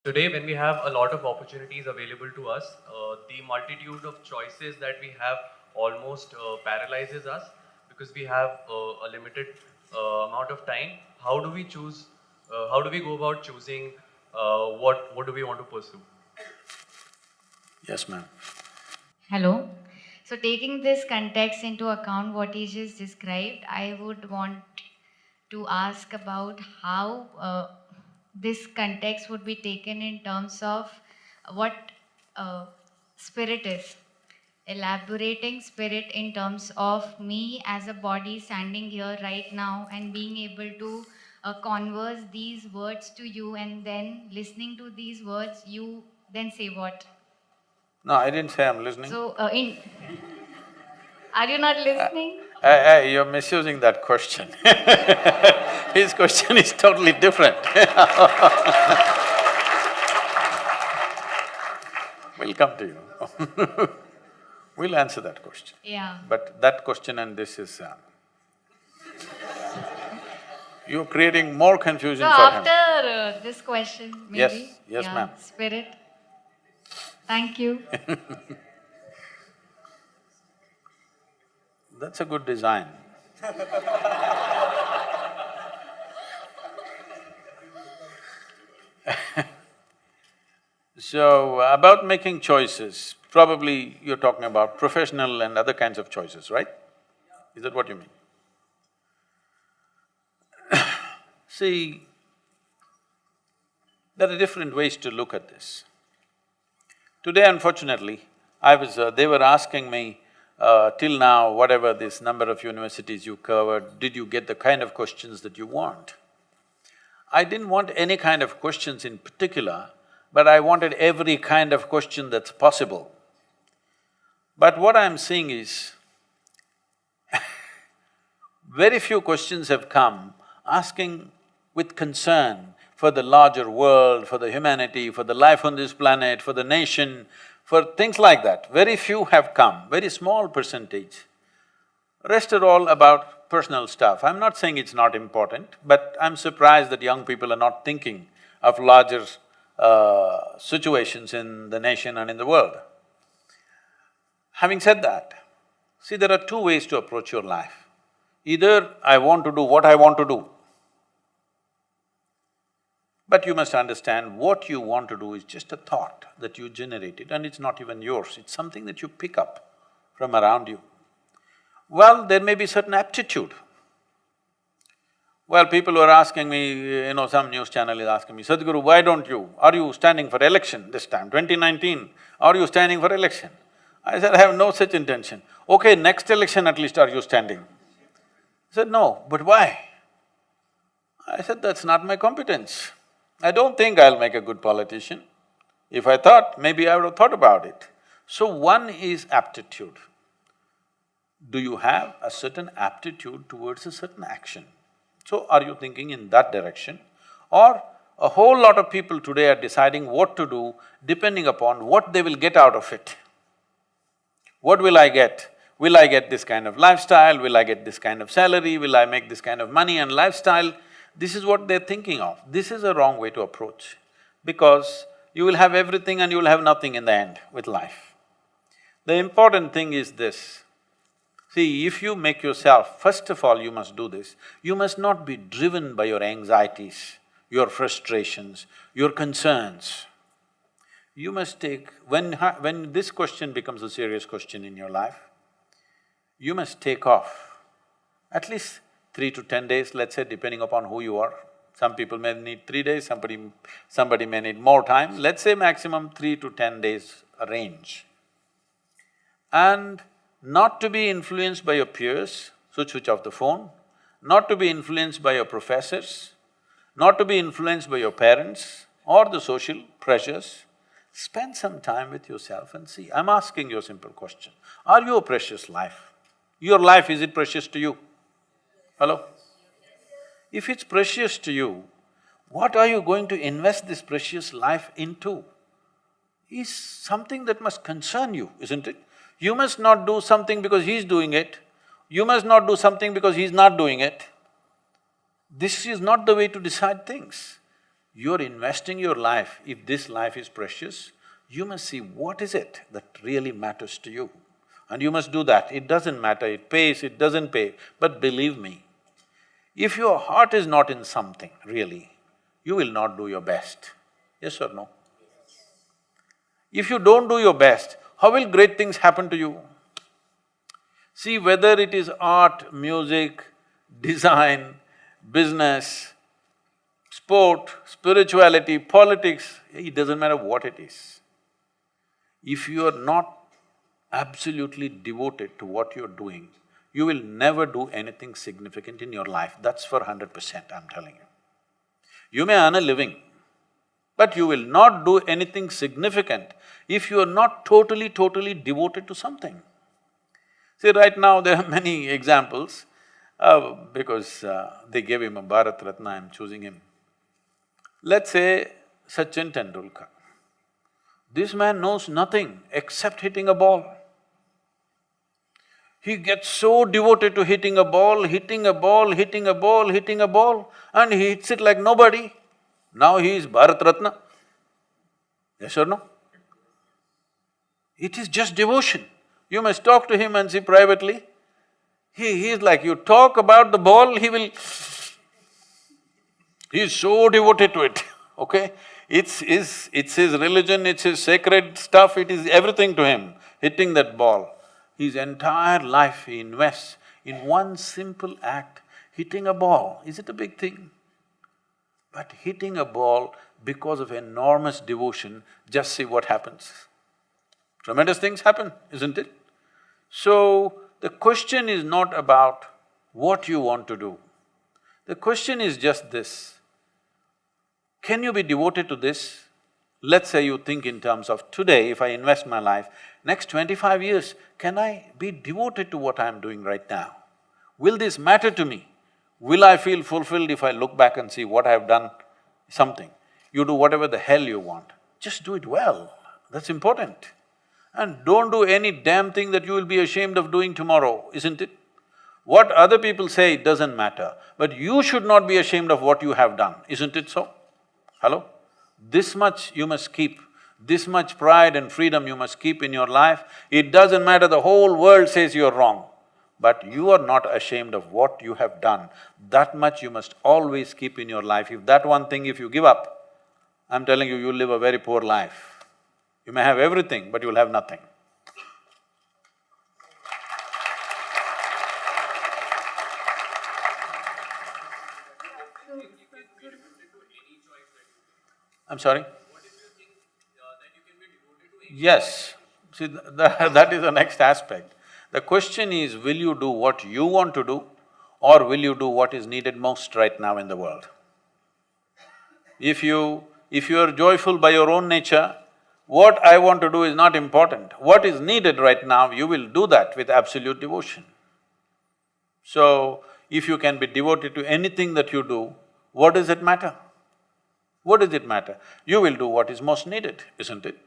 Today, when we have a lot of opportunities available to us, the multitude of choices that we have almost paralyzes us because we have a limited amount of time. How do we choose? How do we go about choosing what do we want to pursue? Yes, ma'am. Hello. So, taking this context into account, what he just described, I would want to ask about how this context would be taken in terms of what uh, spirit is. Elaborating spirit in terms of me as a body standing here right now and being able to converse these words to you, and then listening to these words, you then say what? No, I didn't say I'm listening. So, are you not listening? You're misusing that question. His question is totally different. We'll come to you. We'll answer that question. Yeah. But that question and this is… you're creating more So confusion for him. after this question, Yes, maybe, yes, yeah, ma'am. spirit. Thank you. That's a good design. So, about making choices, probably you're talking about professional and other kinds of choices, right? Is that what you mean? See, there are different ways to look at this. Today, unfortunately, they were asking me, till now, whatever this number of universities you covered, did you get the kind of questions that you want? I didn't want any kind of questions in particular, but I wanted every kind of question that's possible. But what I'm seeing is, very few questions have come asking with concern for the larger world, for the humanity, for the life on this planet, for the nation, for things like that. Very few have come, very small percentage. Rest are all about personal stuff. I'm not saying it's not important, but I'm surprised that young people are not thinking of larger situations in the nation and in the world. Having said that, see, there are two ways to approach your life. Either I want to do what I want to do, but you must understand what you want to do is just a thought that you generated and it's not even yours, it's something that you pick up from around you. Well, there may be certain aptitude. Well, people were asking me, some news channel is asking me, Sadhguru, why don't you… are you standing for election this time, 2019, are you standing for election? I said, I have no such intention. Okay, next election at least are you standing? He said, no, but why? I said, that's not my competence. I don't think I'll make a good politician. If I thought, maybe I would have thought about it. So one is aptitude. Do you have a certain aptitude towards a certain action? So are you thinking in that direction? Or a whole lot of people today are deciding what to do depending upon what they will get out of it. What will I get? Will I get this kind of lifestyle? Will I get this kind of salary? Will I make this kind of money and lifestyle? This is what they're thinking of. This is a wrong way to approach, because you will have everything and you will have nothing in the end with life. The important thing is this. See, if you make yourself… first of all, you must do this, you must not be driven by your anxieties, your frustrations, your concerns. You must take… when this question becomes a serious question in your life, you must take off at least 3 to 10 days, let's say, depending upon who you are. Some people may need 3 days, somebody may need more time, let's say maximum 3 to 10 days range. And not to be influenced by your peers, so switch off the phone, not to be influenced by your professors, not to be influenced by your parents or the social pressures. Spend some time with yourself and see. I'm asking you a simple question. Are you a precious life? Your life, is it precious to you? Hello? If it's precious to you, what are you going to invest this precious life into? Is something that must concern you, isn't it? You must not do something because he's doing it, you must not do something because he's not doing it. This is not the way to decide things. You're investing your life, if this life is precious, you must see what is it that really matters to you. And you must do that. It doesn't matter, it pays, it doesn't pay, but believe me, if your heart is not in something, really, you will not do your best. Yes or no? If you don't do your best, how will great things happen to you? See, whether it is art, music, design, business, sport, spirituality, politics, it doesn't matter what it is. If you are not absolutely devoted to what you're doing, you will never do anything significant in your life, that's for 100%, I'm telling you. You may earn a living, but you will not do anything significant if you are not totally devoted to something. See, right now there are many examples, because they gave him a Bharat Ratna, I'm choosing him. Let's say Sachin Tendulkar. This man knows nothing except hitting a ball. He gets so devoted to hitting a ball, hitting a ball, hitting a ball, hitting a ball, and he hits it like nobody. Now he is Bharat Ratna. Yes or no? It is just devotion. You must talk to him and see privately. He is like, you talk about the ball, he will… He is so devoted to it, okay? It's his religion, it's his sacred stuff, it is everything to him, hitting that ball. His entire life he invests in one simple act, hitting a ball. Is it a big thing? But hitting a ball because of enormous devotion, just see what happens. Tremendous things happen, isn't it? So, the question is not about what you want to do. The question is just this: can you be devoted to this? Let's say you think in terms of today, if I invest my life, next 25 years, can I be devoted to what I'm doing right now? Will this matter to me? Will I feel fulfilled if I look back and see what I've done? Something. You do whatever the hell you want, just do it well, that's important. And don't do any damn thing that you will be ashamed of doing tomorrow, isn't it? What other people say, it doesn't matter, but you should not be ashamed of what you have done, isn't it so? Hello? This much you must keep, this much pride and freedom you must keep in your life. It doesn't matter, the whole world says you're wrong, but you are not ashamed of what you have done. That much you must always keep in your life. If that one thing, if you give up, I'm telling you, you'll live a very poor life. You may have everything, but you'll have nothing. I'm sorry? Yes, see, that is the next aspect. The question is, will you do what you want to do or will you do what is needed most right now in the world? If you are joyful by your own nature, what I want to do is not important. What is needed right now, you will do that with absolute devotion. So, if you can be devoted to anything that you do, what does it matter? What does it matter? You will do what is most needed, isn't it?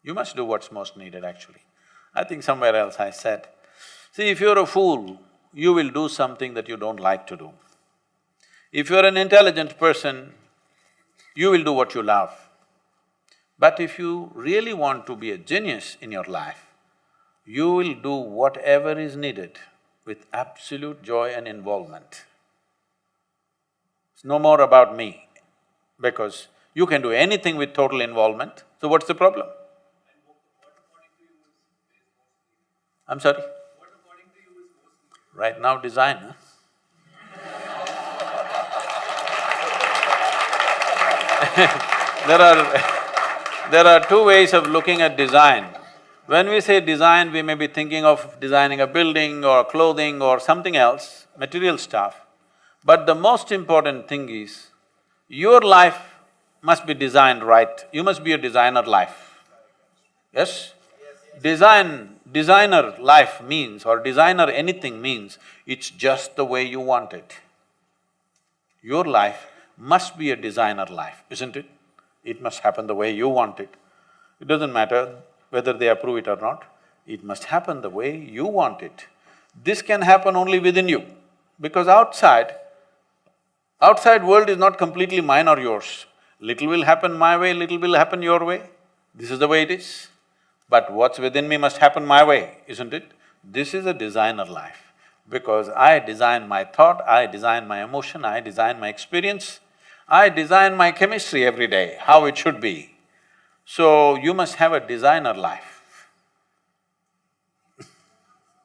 You must do what's most needed actually. I think somewhere else I said, see, if you're a fool, you will do something that you don't like to do. If you're an intelligent person, you will do what you love. But if you really want to be a genius in your life, you will do whatever is needed with absolute joy and involvement. It's no more about me, because you can do anything with total involvement, so what's the problem? I'm sorry? Right now, design, huh? There are two ways of looking at design. When we say design, we may be thinking of designing a building or clothing or something else, material stuff. But the most important thing is, your life must be designed right. You must be a designer life. Yes? Designer life means, or designer anything means, it's just the way you want it. Your life must be a designer life, isn't it? It must happen the way you want it. It doesn't matter whether they approve it or not, it must happen the way you want it. This can happen only within you, because outside Outside world is not completely mine or yours. Little will happen my way, little will happen your way. This is the way it is. But what's within me must happen my way, isn't it? This is a designer life, because I design my thought, I design my emotion, I design my experience, I design my chemistry every day, how it should be. So, you must have a designer life.